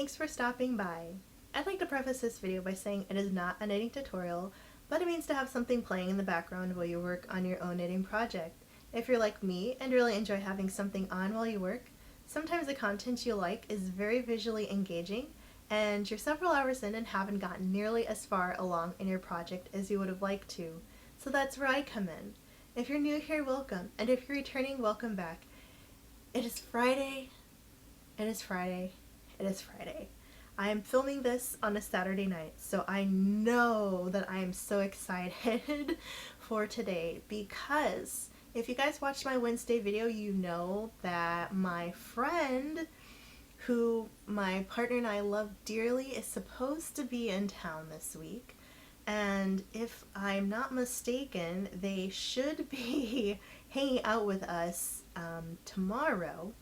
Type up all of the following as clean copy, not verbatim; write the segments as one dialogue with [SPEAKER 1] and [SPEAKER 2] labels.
[SPEAKER 1] thanks for stopping by. I'd like to preface this video by saying it is not a knitting tutorial, but it means to have something playing in the background while you work on your own knitting project. If you're like me and really enjoy having something on while you work, sometimes the content you like is very visually engaging and you're several hours in and haven't gotten nearly as far along in your project as you would have liked to. So that's where I come in. If you're new here, welcome, and if you're returning, welcome back. It is Friday. It is Friday. It is Friday. I am filming this on a Saturday night, so I know that I am so excited for today because if you guys watched my Wednesday video, you know that my friend, who my partner and I love dearly, is supposed to be in town this week. And if I'm not mistaken, they should be hanging out with us tomorrow.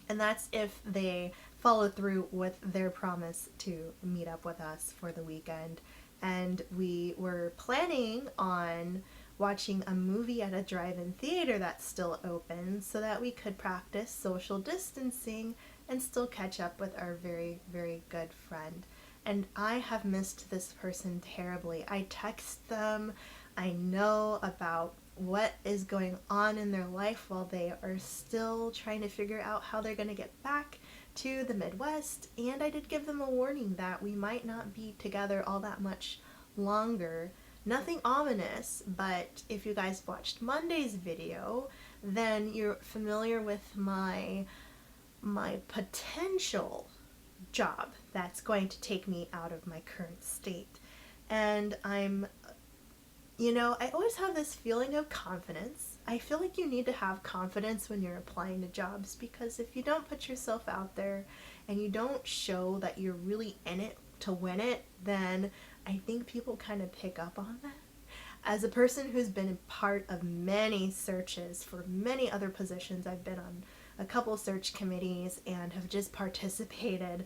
[SPEAKER 1] And that's if they follow through with their promise to meet up with us for the weekend. And we were planning on watching a movie at a drive-in theater that's still open so that we could practice social distancing and still catch up with our very, very good friend. And I have missed this person terribly. I text them, I know about what is going on in their life while they are still trying to figure out how they're going to get back to the Midwest, and I did give them a warning that we might not be together all that much longer. Nothing ominous, but if you guys watched Monday's video, then you're familiar with my potential job that's going to take me out of my current state. And I always have this feeling of confidence. I feel like you need to have confidence when you're applying to jobs, because if you don't put yourself out there and you don't show that you're really in it to win it, then I think people kind of pick up on that. As a person who's been part of many searches for many other positions, I've been on a couple search committees and have just participated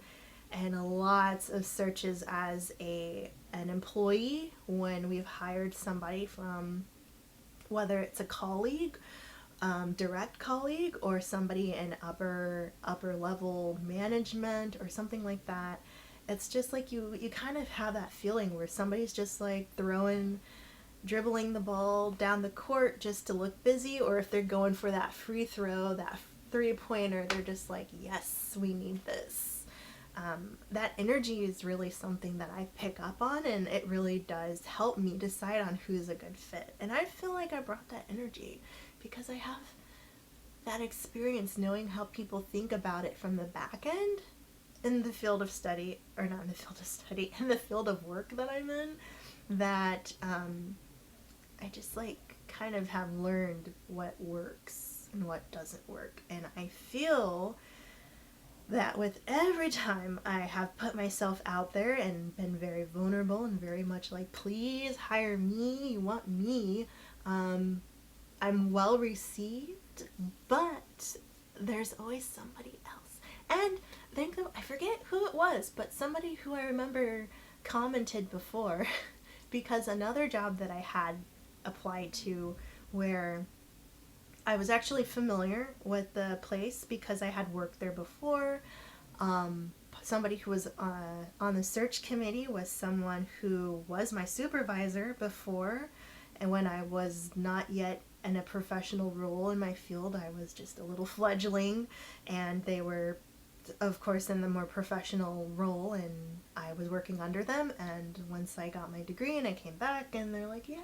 [SPEAKER 1] in lots of searches as an employee when we've hired somebody from, whether it's a colleague, direct colleague, or somebody in upper level management or something like that. It's just like you kind of have that feeling where somebody's just like dribbling the ball down the court just to look busy, or if they're going for that free throw, that three-pointer, they're just like, yes, we need this. That energy is really something that I pick up on, and it really does help me decide on who's a good fit. And I feel like I brought that energy because I have that experience knowing how people think about it from the back end in the field of study, or not in the field of study, in the field of work that I'm in, that I just like kind of have learned what works and what doesn't work. And I feel that with every time I have put myself out there and been very vulnerable and very much like, please hire me, you want me, I'm well received, but there's always somebody else. And I forget who it was, but somebody who I remember commented before because another job that I had applied to, where I was actually familiar with the place because I had worked there before. Somebody who was on the search committee was someone who was my supervisor before, and when I was not yet in a professional role in my field, I was just a little fledgling, and they were, of course, in the more professional role, and I was working under them. And once I got my degree and I came back, and they're like, yes,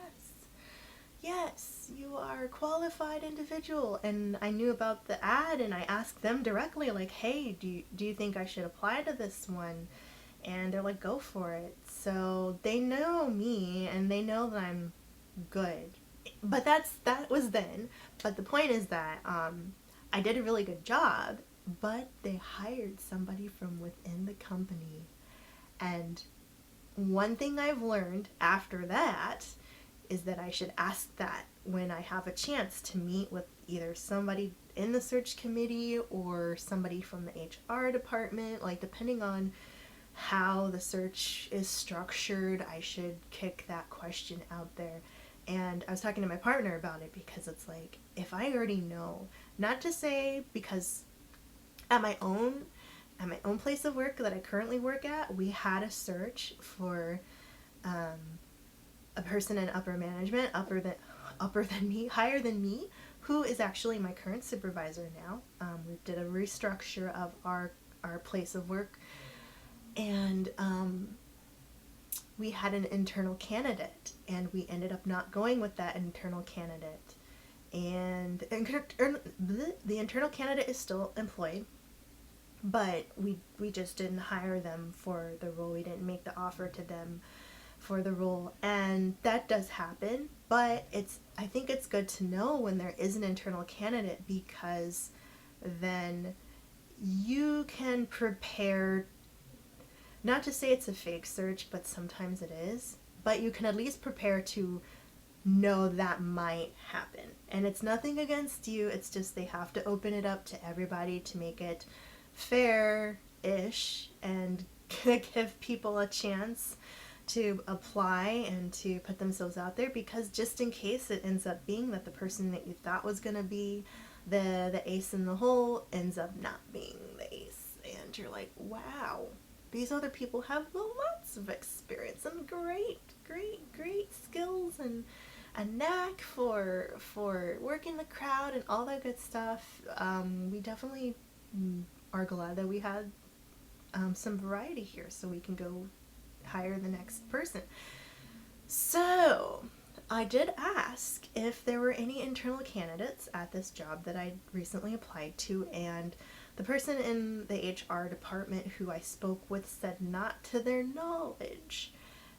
[SPEAKER 1] you are a qualified individual. And I knew about the ad, and I asked them directly, like, hey, do you think I should apply to this one? And they're like, go for it. So they know me, and they know that I'm good. But that was then. But the point is that I did a really good job, but they hired somebody from within the company. And one thing I've learned after that is that I should ask that when I have a chance to meet with either somebody in the search committee or somebody from the HR department. Like, depending on how the search is structured, I should kick that question out there. And I was talking to my partner about it because it's like, if I already know, not to say because at my own at my own place of work that I currently work at, we had a search for a person in upper management, upper than me, higher than me, who is actually my current supervisor now. We did a restructure of our place of work, and we had an internal candidate, and we ended up not going with that internal candidate. And the internal candidate is still employed, but we just didn't hire them for the role. We didn't make the offer to them for the role, and that does happen. But I think it's good to know when there is an internal candidate, because then you can prepare, not to say it's a fake search, but sometimes it is, but you can at least prepare to know that might happen. And it's nothing against you, it's just they have to open it up to everybody to make it fair-ish and give people a chance to apply and to put themselves out there, because just in case it ends up being that the person that you thought was going to be the ace in the hole ends up not being the ace, and you're like, wow, these other people have lots of experience and great skills and a knack for working the crowd and all that good stuff. We definitely are glad that we had some variety here, so we can go hire the next person. So I did ask if there were any internal candidates at this job that I recently applied to, and the person in the HR department who I spoke with said not to their knowledge.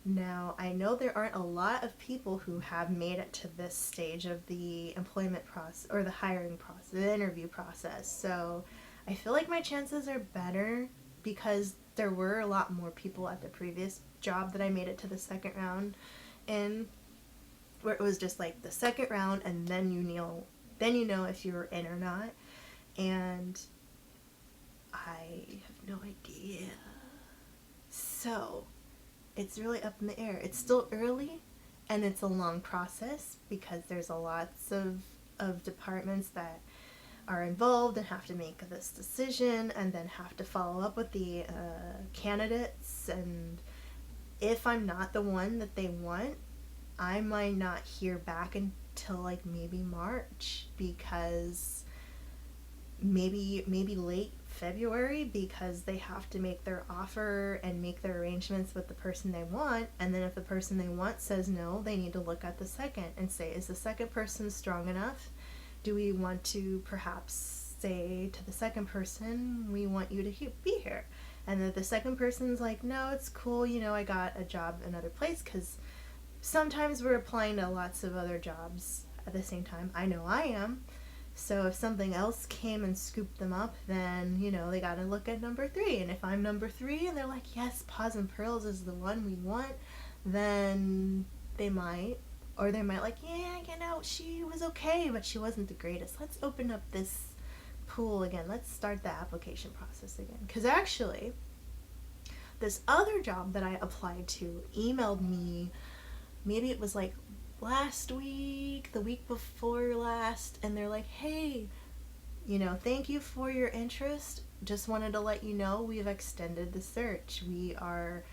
[SPEAKER 1] Now, I know there aren't a lot of people who have made it to this stage of the employment process, or the hiring process, the interview process, so I feel like my chances are better, because there were a lot more people at the previous job that I made it to the second round in, where it was just like the second round, and then you know if you were in or not, and I have no idea. So it's really up in the air. It's still early, and it's a long process, because there's a lots of departments that are involved and have to make this decision, and then have to follow up with the candidates. And if I'm not the one that they want, I might not hear back until like maybe March, because maybe late February, because they have to make their offer and make their arrangements with the person they want. And then if the person they want says no, they need to look at the second and say, is the second person strong enough? Do we want to perhaps say to the second person, we want you to be here? And then the second person's like, no, it's cool, I got a job another place, because sometimes we're applying to lots of other jobs at the same time. I know I am. So if something else came and scooped them up, then, they gotta look at number 3. And if I'm number 3 and they're like, yes, Paws and Pearls is the one we want, then they might. Or they might like, yeah, she was okay, but she wasn't the greatest. Let's open up this pool again. Let's start the application process again. Because actually, this other job that I applied to emailed me, maybe it was like last week, the week before last, and they're like, hey, thank you for your interest. Just wanted to let you know we've extended the search. We are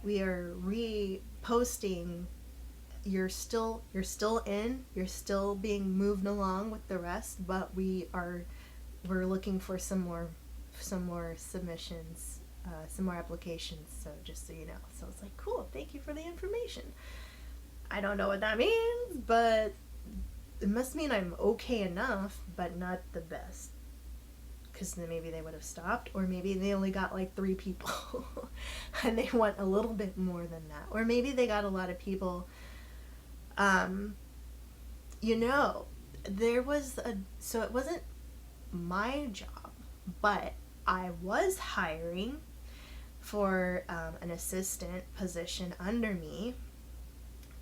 [SPEAKER 1] reposting. You're still in, you're still being moved along with the rest, but we're looking for some more submissions, some more applications, so just so you know. So it's like, cool, thank you for the information. I don't know what that means, but it must mean I'm okay enough, but not the best, because then maybe they would have stopped, or maybe they only got like 3 people and they want a little bit more than that, or maybe they got a lot of people. So it wasn't my job, but I was hiring for an assistant position under me,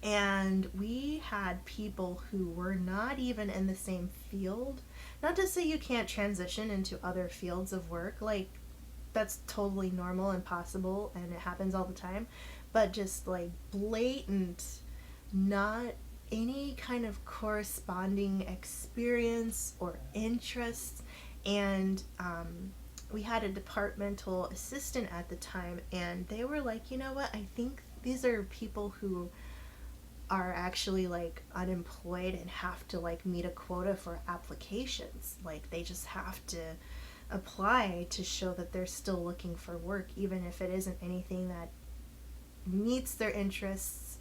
[SPEAKER 1] and we had people who were not even in the same field. Not to say you can't transition into other fields of work, like that's totally normal and possible, and it happens all the time, but just like blatant, not any kind of corresponding experience or interest. And we had a departmental assistant at the time, and they were like, you know what, I think these are people who are actually like unemployed and have to like meet a quota for applications. Like they just have to apply to show that they're still looking for work, even if it isn't anything that meets their interests,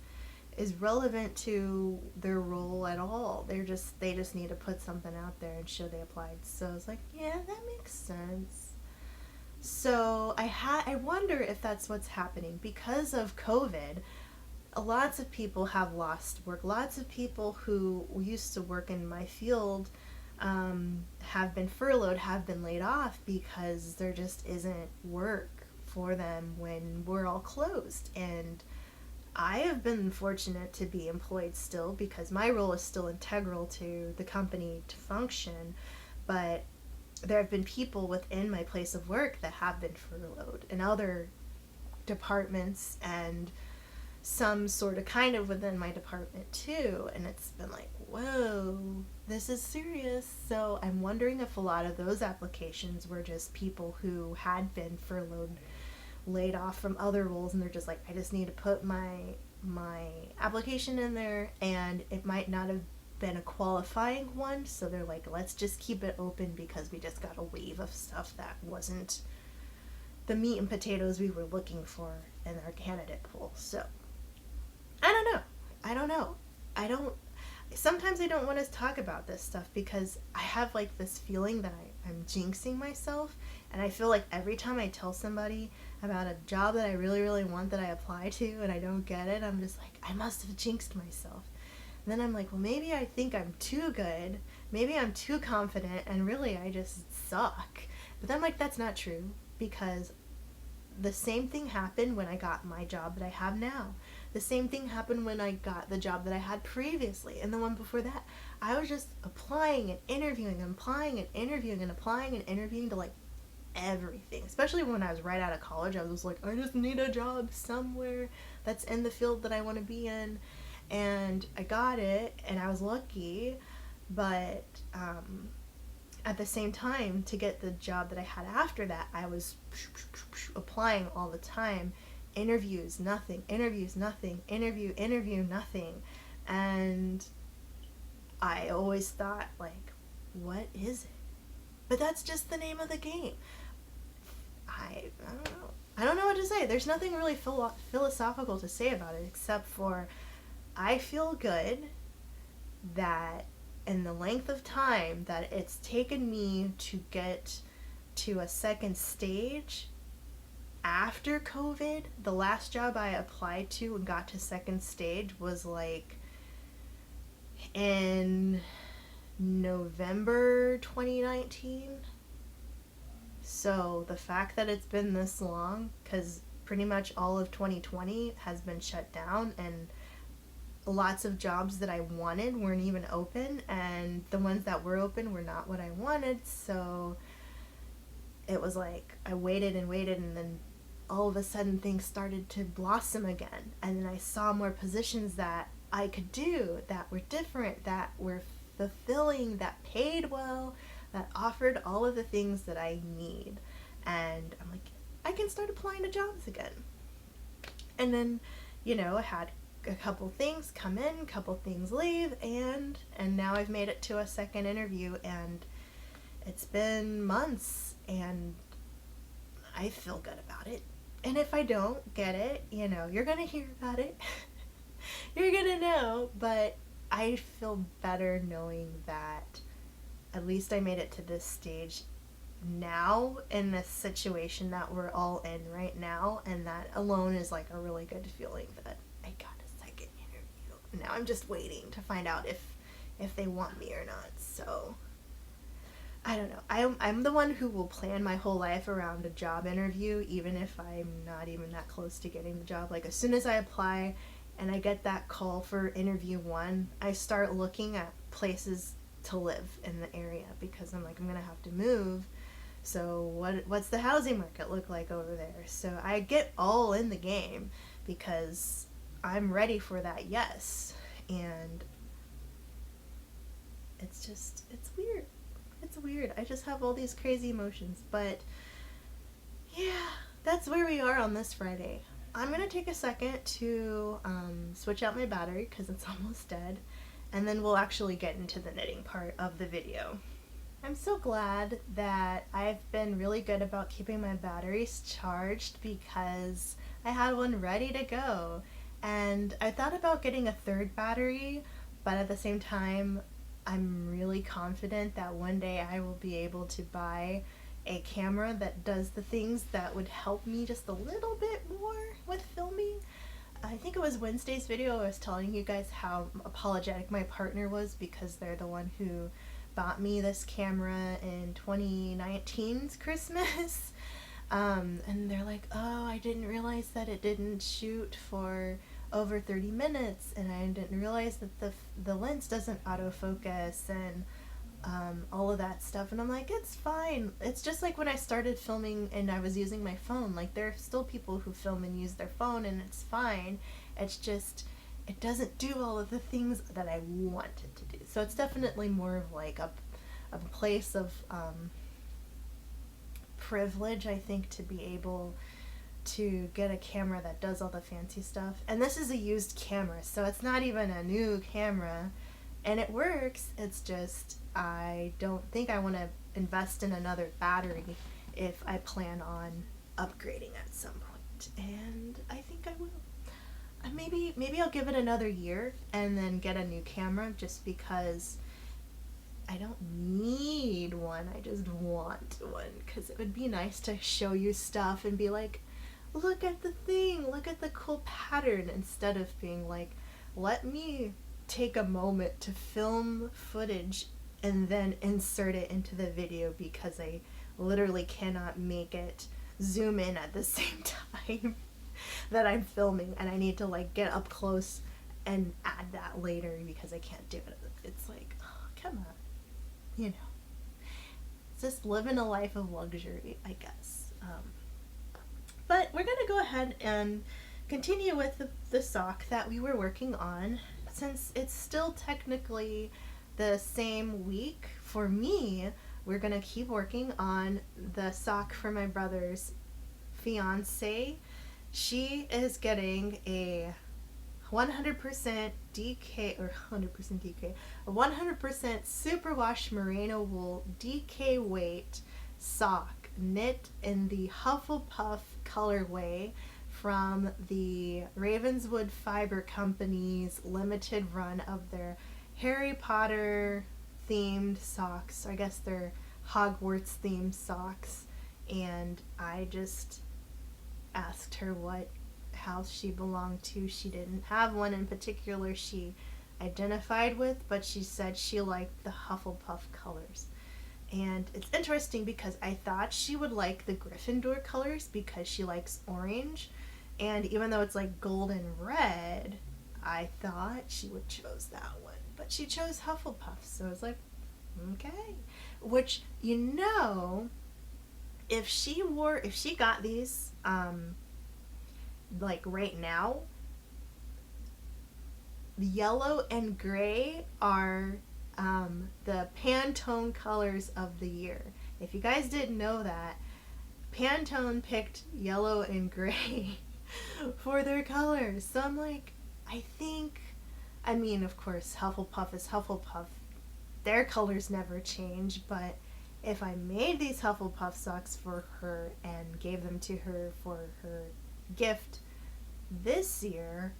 [SPEAKER 1] is relevant to their role at all. They just need to put something out there and show they applied. So I was like, yeah, that makes sense. So I wonder if that's what's happening because of COVID. Lots of people have lost work. Lots of people who used to work in my field have been furloughed, have been laid off because there just isn't work for them when we're all closed. And I have been fortunate to be employed still because my role is still integral to the company to function, but there have been people within my place of work that have been furloughed in other departments, and some sort of kind of within my department too, and it's been like, whoa, this is serious. So I'm wondering if a lot of those applications were just people who had been furloughed, laid off from other roles, and they're just like, I just need to put my application in there, and it might not have been a qualifying one, so they're like, let's just keep it open because we just got a wave of stuff that wasn't the meat and potatoes we were looking for in our candidate pool. So I don't know. Sometimes I don't want to talk about this stuff because I have like this feeling that I'm jinxing myself, and I feel like every time I tell somebody about a job that I really, really want that I apply to and I don't get it, I'm just like, I must have jinxed myself. And then I'm like, well, maybe I think I'm too good, maybe I'm too confident, and really I just suck. But then I'm like, that's not true, because the same thing happened when I got my job that I have now. The same thing happened when I got the job that I had previously, and the one before that. I was just applying and interviewing and applying and interviewing and applying and interviewing to like everything. Especially when I was right out of college, I was like, I just need a job somewhere that's in the field that I want to be in. And I got it, and I was lucky, but at the same time, to get the job that I had after that, I was applying all the time. Interviews, nothing. Interviews, nothing. Interview, nothing. And I always thought, like, what is it? But that's just the name of the game. I don't know. I don't know what to say. There's nothing really philosophical to say about it, except for I feel good that in the length of time that it's taken me to get to a second stage after COVID, the last job I applied to and got to second stage was like in November 2019. So the fact that it's been this long, because pretty much all of 2020 has been shut down, and lots of jobs that I wanted weren't even open, and the ones that were open were not what I wanted. So it was like I waited and waited, and then all of a sudden things started to blossom again, and then I saw more positions that I could do that were different, that were fulfilling, that paid well, that offered all of the things that I need. And I'm like, I can start applying to jobs again. And then, I had a couple things come in, a couple things leave, and now I've made it to a second interview, and it's been months, and I feel good about it. And if I don't get it, you're gonna hear about it. You're gonna know, but I feel better knowing that at least I made it to this stage now in this situation that we're all in right now, and that alone is like a really good feeling that I got a second interview. Now I'm just waiting to find out if they want me or not. So I don't know. I'm the one who will plan my whole life around a job interview, even if I'm not even that close to getting the job. Like, as soon as I apply and I get that call for interview 1, I start looking at places to live in the area, because I'm like, I'm gonna have to move. So what's the housing market look like over there? So I get all in the game because I'm ready for that yes. And it's weird. It's weird. I just have all these crazy emotions, but yeah, that's where we are on this Friday. I'm gonna take a second to switch out my battery because it's almost dead, and then we'll actually get into the knitting part of the video. I'm so glad that I've been really good about keeping my batteries charged because I had one ready to go. And I thought about getting a third battery, but at the same time, I'm really confident that one day I will be able to buy a camera that does the things that would help me just a little bit more with filming. I think it was Wednesday's video I was telling you guys how apologetic my partner was because they're the one who bought me this camera in 2019's Christmas. And they're like, oh, I didn't realize that it didn't shoot for over 30 minutes, and I didn't realize that the lens doesn't autofocus, and all of that stuff. And I'm like, it's fine. It's just like when I started filming and I was using my phone. Like, there are still people who film and use their phone, and it's fine. It's just, it doesn't do all of the things that I want it to do. So it's definitely more of like a place of privilege, I think, to be able to get a camera that does all the fancy stuff. And this is a used camera, so it's not even a new camera, and it works. It's just I don't think I want to invest in another battery if I plan on upgrading at some point, and I think I will. Maybe I'll give it another year and then get a new camera, just because I don't need one, I just want one, because it would be nice to show you stuff and be like, look at the thing, look at the cool pattern, instead of being like, let me take a moment to film footage and then insert it into the video because I literally cannot make it zoom in at the same time that I'm filming, and I need to like get up close and add that later because I can't do it. It's like, oh, come on. You know, it's just living a life of luxury, I guess. But we're gonna go ahead and continue with the sock that we were working on, since it's still technically the same week for me. We're gonna keep working on the sock for my brother's fiance. She is getting a 100% DK, or 100% DK, a 100% superwash merino wool DK weight sock knit in the Hufflepuff colorway from the Ravenswood Fiber Company's limited run of their Harry Potter themed socks. I guess they're Hogwarts themed socks. And I just asked her what house she belonged to. She didn't have one in particular she identified with, but she said she liked the Hufflepuff colors. And it's interesting because I thought she would like the Gryffindor colors because she likes orange, and even though it's like gold and red, I thought she would chose that one, but she chose Hufflepuff. So I was like, okay. Which, you know, if she got these like right now, yellow and gray are the Pantone colors of the year. If you guys didn't know that, Pantone picked yellow and gray for their colors. So I'm like, I mean, of course, Hufflepuff is Hufflepuff. Their colors never change, but if I made these Hufflepuff socks for her and gave them to her for her gift this year,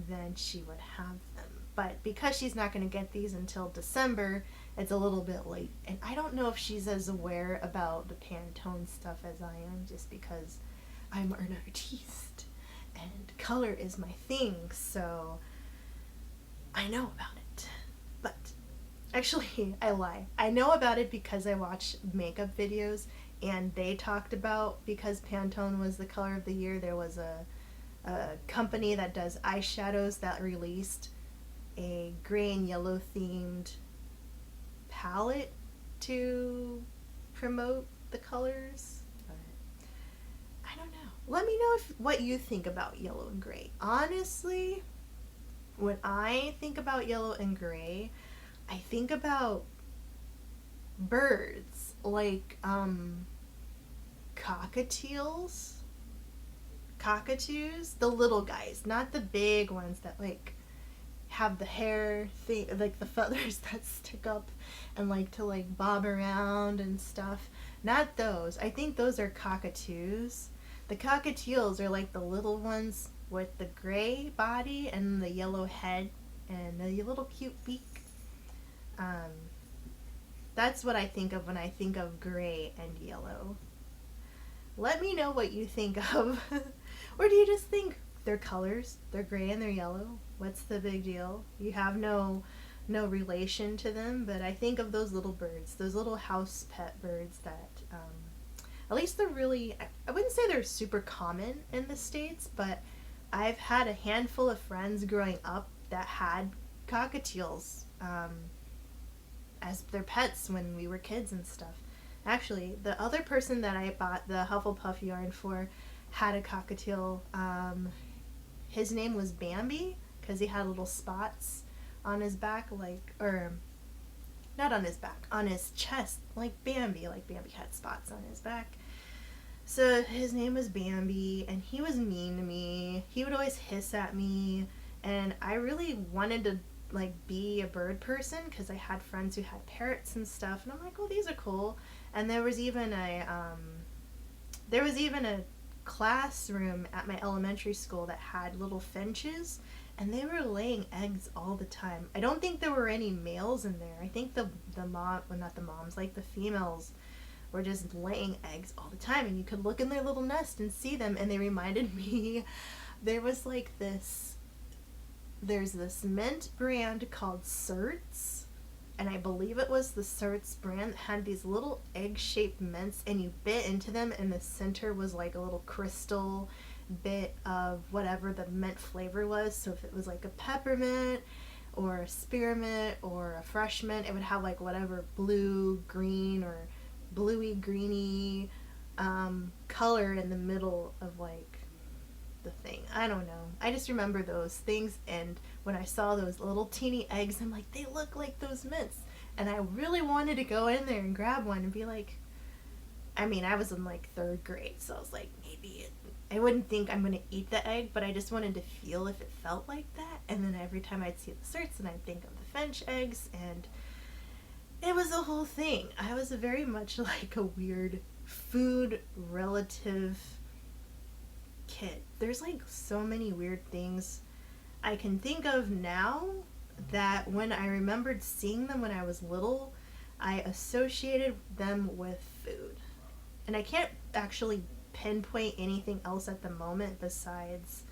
[SPEAKER 1] then she would have them. But because she's not going to get these until December, it's a little bit late. And I don't know if she's as aware about the Pantone stuff as I am, just because I'm an artiste and color is my thing, so I know about it. But actually, I lie. I know about it because I watch makeup videos, and they talked about, because Pantone was the color of the year, there was a company that does eyeshadows that released a gray and yellow themed palette to promote the colors. But I don't know. Let me know what you think about yellow and gray. Honestly, when I think about yellow and gray, I think about birds, like cockatiels. Cockatoos, the little guys, not the big ones that like have the hair thing, like the feathers that stick up and like to like bob around and stuff. Not those. I think those are cockatoos. The cockatiels are like the little ones with the gray body and the yellow head and the little cute beak. Um, that's what I think of when I think of gray and yellow. Let me know what you think of. Or do you just think they're colors? They're gray and they're yellow. What's the big deal? You have no relation to them, but I think of those little birds, those little house pet birds that at least they're really, I wouldn't say they're super common in the States, but I've had a handful of friends growing up that had cockatiels as their pets when we were kids and stuff. Actually, the other person that I bought the Hufflepuff yarn for had a cockatiel. His name was Bambi because he had little spots on his back, like, or not on his back, on his chest, like Bambi had spots on his back. So his name was Bambi, and he was mean to me. He would always hiss at me, and I really wanted to like be a bird person because I had friends who had parrots and stuff, and I'm like, oh, these are cool. And there was even a classroom at my elementary school that had little finches, and they were laying eggs all the time. I don't think there were any males in there. I think the mom, well, not the moms, like the females were just laying eggs all the time, and you could look in their little nest and see them, and they reminded me, there was like there's this mint brand called Certs, and I believe it was the Certs brand that had these little egg-shaped mints, and you bit into them, and the center was like a little crystal bit of whatever the mint flavor was. So if it was like a peppermint or a spearmint or a fresh mint, it would have like whatever blue, green, or bluey, greeny color in the middle of like the thing. I don't know. I just remember those things, and when I saw those little teeny eggs, I'm like, they look like those mints. And I really wanted to go in there and grab one and be like, I mean, I was in like 3rd grade, so I was like, I wouldn't think I'm gonna eat the egg, but I just wanted to feel if it felt like that. And then every time I'd see the Certs, and I'd think of the Finch eggs, and it was a whole thing. I was very much like a weird food relative kid. There's like so many weird things I can think of now that when I remembered seeing them when I was little, I associated them with food. And I can't actually pinpoint anything else at the moment besides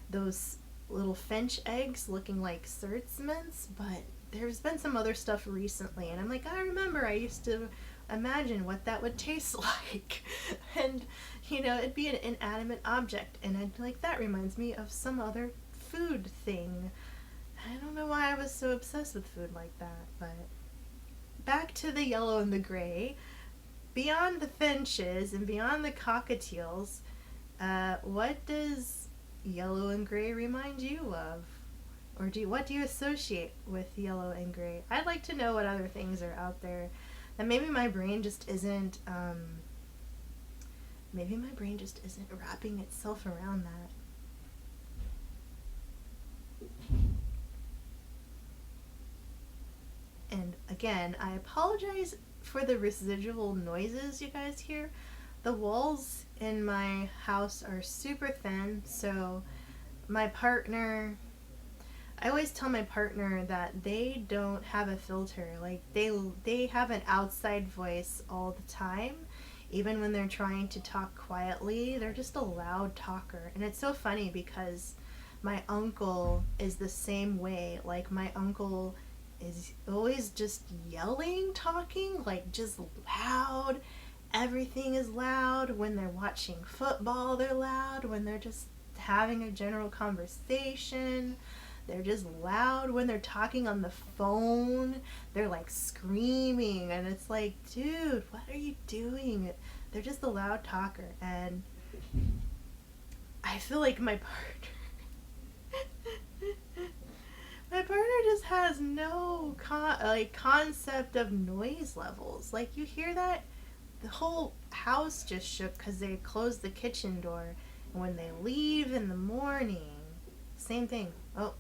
[SPEAKER 1] those little finch eggs looking like Certs mints, but there's been some other stuff recently, and I'm like, I remember I used to imagine what that would taste like. And, you know, it'd be an inanimate object, and I'd be like, that reminds me of some other food thing. I don't know why I was so obsessed with food like that, but back to the yellow and the gray. Beyond the finches and beyond the cockatiels, what does yellow and gray remind you of? Or what do you associate with yellow and gray? I'd like to know what other things are out there that maybe my brain just isn't wrapping itself around that. And again, I apologize for the residual noises you guys hear. The walls in my house are super thin, so my partner, I always tell my partner that they don't have a filter. Like they have an outside voice all the time. Even when they're trying to talk quietly, they're just a loud talker. And it's so funny because my uncle is the same way. Like my uncle is always just yelling, talking, like just loud. Everything is loud. When they're watching football, they're loud. When they're just having a general conversation, they're just loud. When they're talking on the phone, they're like screaming, and it's like, dude, what are you doing? They're just a loud talker, and I feel like my partner just has no concept of noise levels. Like, you hear that the whole house just shook because they closed the kitchen door. And when they leave in the morning, same thing. Oh,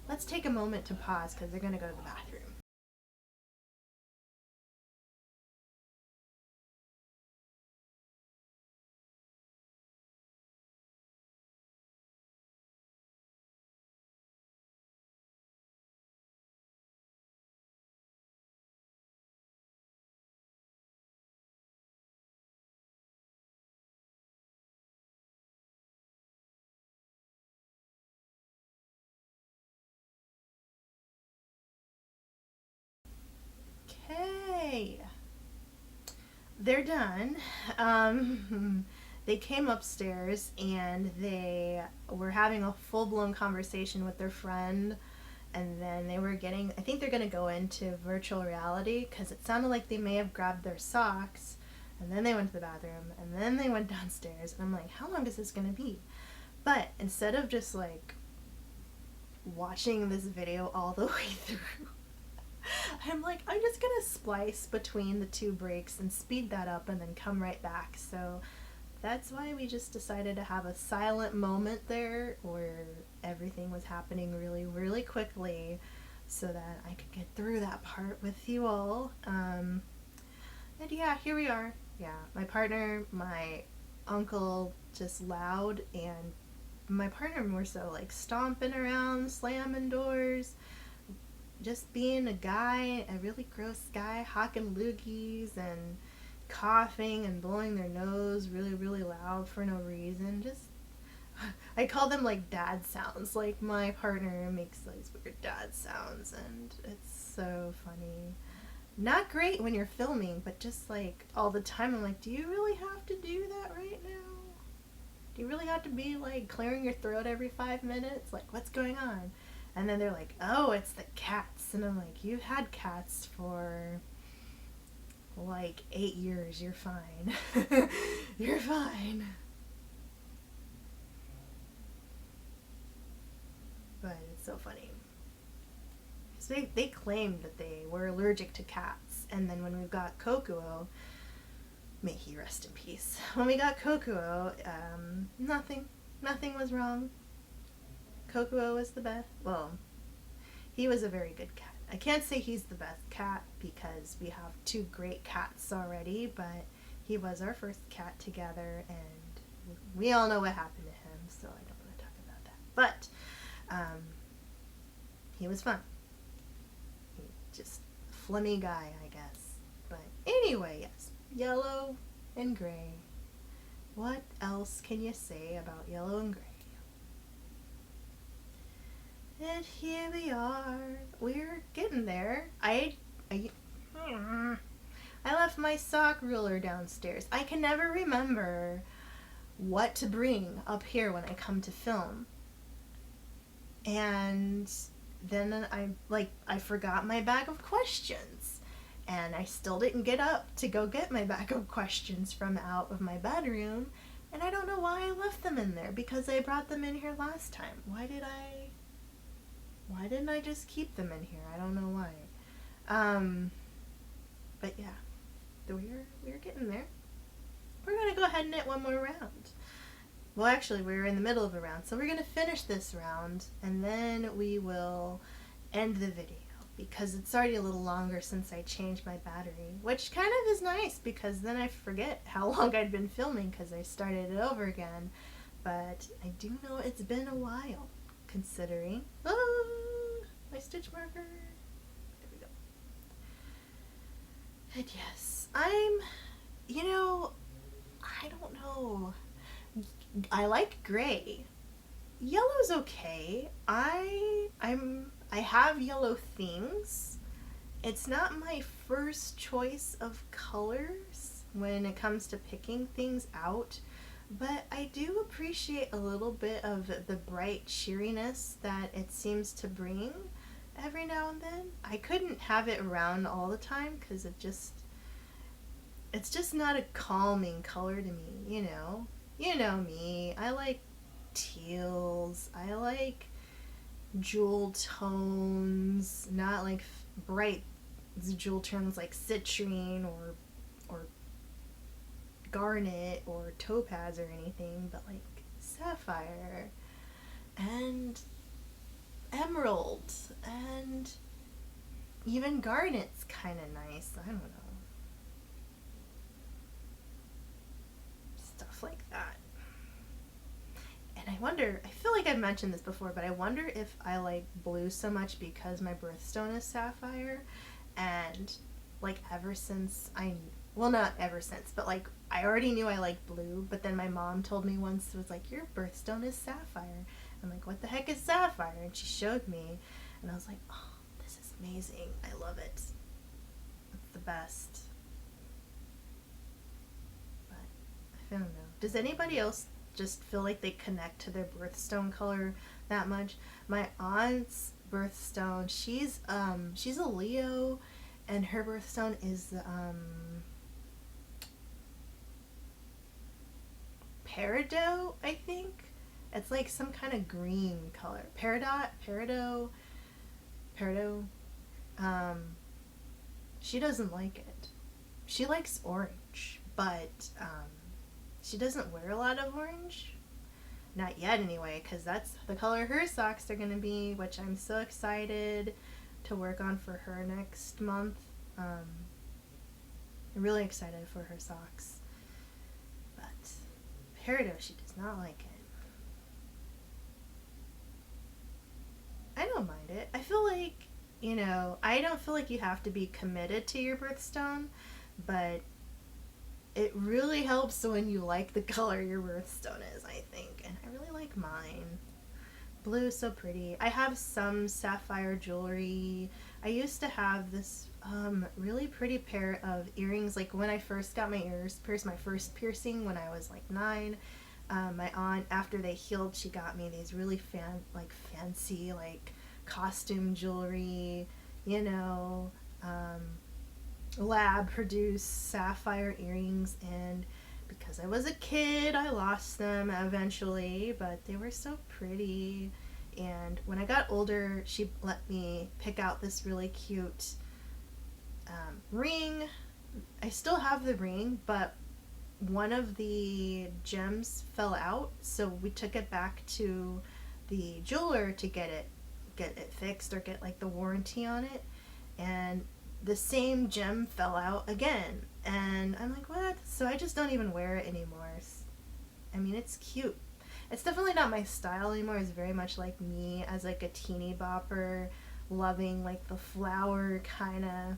[SPEAKER 1] let's take a moment to pause because they're going to go to the bathroom. Okay. They're done. They came upstairs and they were having a full blown conversation with their friend. And then they were getting, I think they're going to go into virtual reality because it sounded like they may have grabbed their socks. And then they went to the bathroom. And then they went downstairs. And I'm like, how long is this going to be? But instead of just like watching this video all the way through, I'm like, I'm just gonna splice between the two breaks and speed that up and then come right back. So that's why we just decided to have a silent moment there where everything was happening really, really quickly so that I could get through that part with you all. And yeah, here we are. Yeah, my partner, my uncle, just loud, and my partner more so like stomping around, slamming doors, just being a guy, a really gross guy, hawking loogies and coughing and blowing their nose really, really loud for no reason. Just, I call them like dad sounds. Like my partner makes these weird dad sounds, and it's so funny. Not great when you're filming, but just like all the time, I'm like, do you really have to do that right now? Do you really have to be like clearing your throat every 5 minutes? Like, what's going on? And then they're like, oh, it's the cats. And I'm like, you've had cats for like 8 years. You're fine. You're fine. But it's so funny. So they claimed that they were allergic to cats. And then when we got Kokuo, may he rest in peace. When we got Kokuo, nothing was wrong. Kokuo was the best. Well, he was a very good cat. I can't say he's the best cat because we have two great cats already, but he was our first cat together, and we all know what happened to him, so I don't want to talk about that. But he was fun. Just a flummy guy, I guess. But anyway, yes, yellow and gray. What else can you say about yellow and gray? And here we are. We're getting there. I left my sock ruler downstairs. I can never remember what to bring up here when I come to film. And then I forgot my bag of questions. And I still didn't get up to go get my bag of questions from out of my bedroom. And I don't know why I left them in there because I brought them in here last time. Why didn't I just keep them in here? I don't know why. But yeah, we're getting there. We're gonna go ahead and knit one more round. Well, actually, we're in the middle of a round, so we're gonna finish this round, and then we will end the video because it's already a little longer since I changed my battery, which kind of is nice because then I forget how long I'd been filming because I started it over again. But I do know it's been a while, considering. My stitch marker. There we go. And yes, I don't know. I like gray. Yellow's okay. I have yellow things. It's not my first choice of colors when it comes to picking things out, but I do appreciate a little bit of the bright cheeriness that it seems to bring every now and then. I couldn't have it around all the time because it's just not a calming color to me, you know? You know me. I like teals. I like jewel tones, not like bright jewel tones like citrine or garnet or topaz or anything, but like sapphire and emerald and even garnet's kind of nice. I don't know. Stuff like that. And I wonder, I feel like I've mentioned this before, but I wonder if I like blue so much because my birthstone is sapphire. And like ever since well, not ever since, but like I already knew I liked blue, but then my mom told me once, it was like, your birthstone is sapphire. I'm like, what the heck is sapphire? And she showed me, and I was like, oh, this is amazing. I love it. It's the best. But I don't know. Does anybody else just feel like they connect to their birthstone color that much? My aunt's birthstone, she's a Leo, and her birthstone is peridot, I think. It's like some kind of green color. Peridot. Um, she doesn't like it. She likes orange, but she doesn't wear a lot of orange. Not yet, anyway, because that's the color her socks are going to be, which I'm so excited to work on for her next month. I'm really excited for her socks. But peridot, she does not like it. I don't mind it. I feel like, I don't feel like you have to be committed to your birthstone, but it really helps when you like the color your birthstone is, I think. And I really like mine. Blue is so pretty. I have some sapphire jewelry. I used to have this really pretty pair of earrings. Like when I first got my ears pierced, my first piercing when I was like 9, my aunt, after they healed, she got me these really fancy like costume jewelry, lab produced sapphire earrings, and because I was a kid I lost them eventually, but they were so pretty. And when I got older, she let me pick out this really cute ring. I still have the ring, but one of the gems fell out, so we took it back to the jeweler to get it fixed or get like the warranty on it, and the same gem fell out again, and I'm like, what? So I just don't even wear it anymore. I mean, it's cute. It's definitely not my style anymore. It's very much like me as like a teeny bopper, loving like the flower kind of.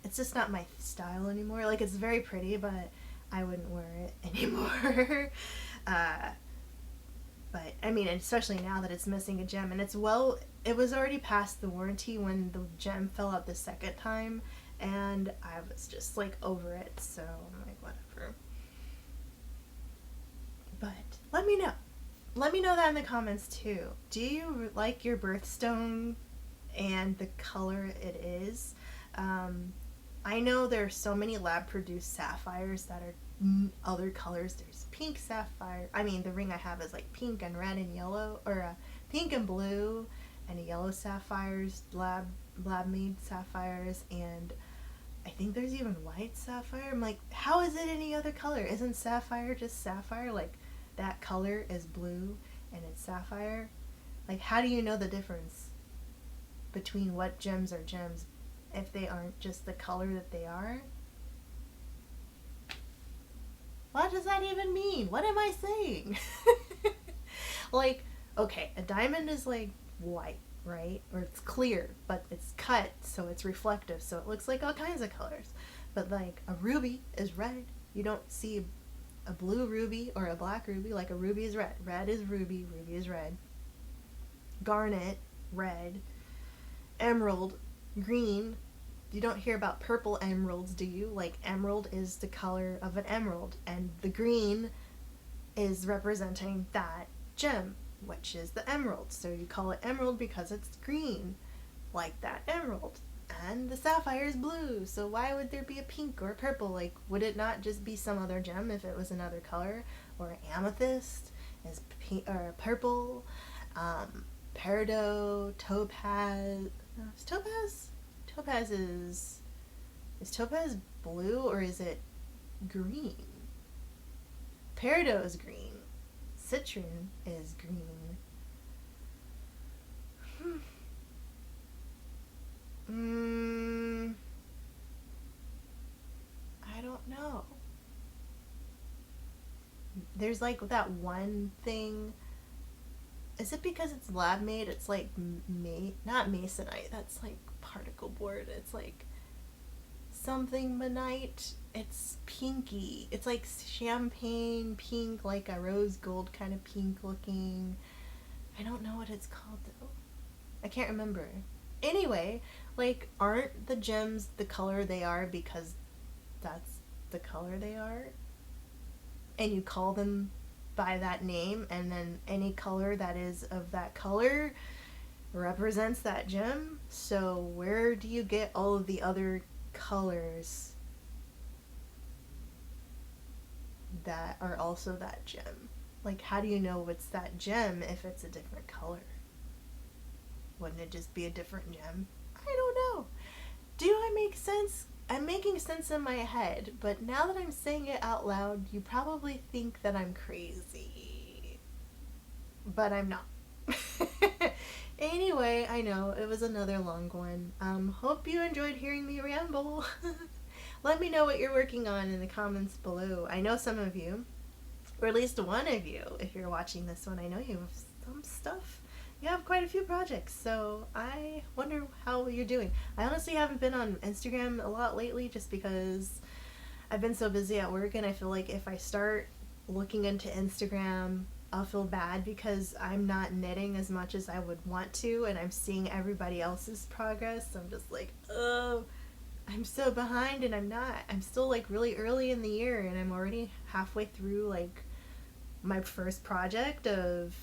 [SPEAKER 1] It's just not my style anymore. Like, it's very pretty, but I wouldn't wear it anymore. But I mean, especially now that it's missing a gem, and it was already past the warranty when the gem fell out the second time, and I was just like over it, so I'm like, whatever. But let me know that in the comments too. Do you like your birthstone and the color it is? I know there are so many lab produced sapphires that are other colors. There's pink sapphire. I mean, the ring I have is like pink and red and yellow, or pink and blue and yellow sapphires, lab made sapphires, and I think there's even white sapphire. I'm like, how is it any other color? Isn't sapphire just sapphire? Like, that color is blue and it's sapphire. Like, how do you know the difference between what gems are gems if they aren't just the color that they are? What does that even mean? What am I saying? Like, okay, a diamond is like white, right? Or it's clear, but it's cut, so it's reflective, so it looks like all kinds of colors. But like a ruby is red. You don't see a blue ruby or a black ruby. Like, a ruby is red. Red is ruby. Ruby is red. Garnet, red. Emerald, green. You don't hear about purple emeralds, do you? Like, emerald is the color of an emerald, and the green is representing that gem, which is the emerald. So you call it emerald because it's green, like that emerald. And the sapphire is blue, so why would there be a pink or a purple? Like, would it not just be some other gem if it was another color? Or amethyst is pink or purple. Peridot, topaz. Is topaz? Topaz is topaz blue, or is it green. Peridot is green. Citron is green. I don't know. There's like that one thing. Is it because it's lab made? It's like not masonite. That's like particle board. It's like something monite. It's pinky. It's like champagne pink, like a rose gold kind of pink looking. I don't know what it's called though. I can't remember. Anyway, like, aren't the gems the color they are because that's the color they are? And you call them by that name, and then any color that is of that color represents that gem. So where do you get all of the other colors that are also that gem? Like, how do you know it's that gem if it's a different color? Wouldn't it just be a different gem? I don't know. Do I make sense? I'm making sense in my head, but now that I'm saying it out loud, you probably think that I'm crazy. But I'm not. Anyway, I know, it was another long one. Hope you enjoyed hearing me ramble. Let me know what you're working on in the comments below. I know some of you, or at least one of you, if you're watching this one, I know you have some stuff. You have quite a few projects, so I wonder how you're doing. I honestly haven't been on Instagram a lot lately just because I've been so busy at work, and I feel like if I start looking into Instagram, I'll feel bad because I'm not knitting as much as I would want to, and I'm seeing everybody else's progress. So I'm just like, oh, I'm so behind, and I'm not. I'm still like really early in the year, and I'm already halfway through like my first project of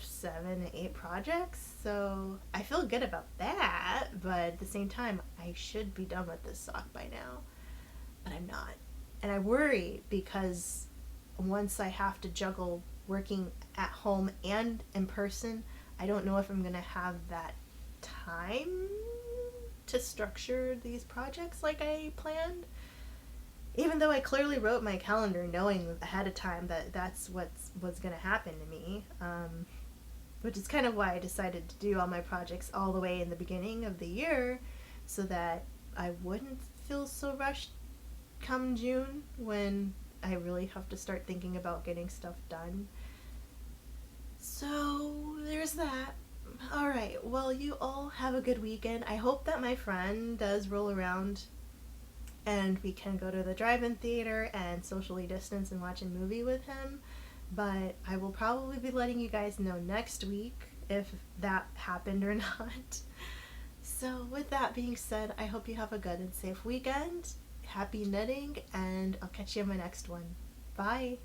[SPEAKER 1] 7 to 8 projects, so I feel good about that, but at the same time I should be done with this sock by now, but I'm not. And I worry because once I have to juggle working at home and in person, I don't know if I'm gonna have that time to structure these projects like I planned, even though I clearly wrote my calendar knowing ahead of time that that's what's gonna happen to me. Which is kind of why I decided to do all my projects all the way in the beginning of the year, so that I wouldn't feel so rushed come June when I really have to start thinking about getting stuff done. So there's that. Alright, well, you all have a good weekend. I hope that my friend does roll around and we can go to the drive-in theater and socially distance and watch a movie with him. But I will probably be letting you guys know next week if that happened or not. So with that being said, I hope you have a good and safe weekend. Happy knitting, and I'll catch you in my next one. Bye!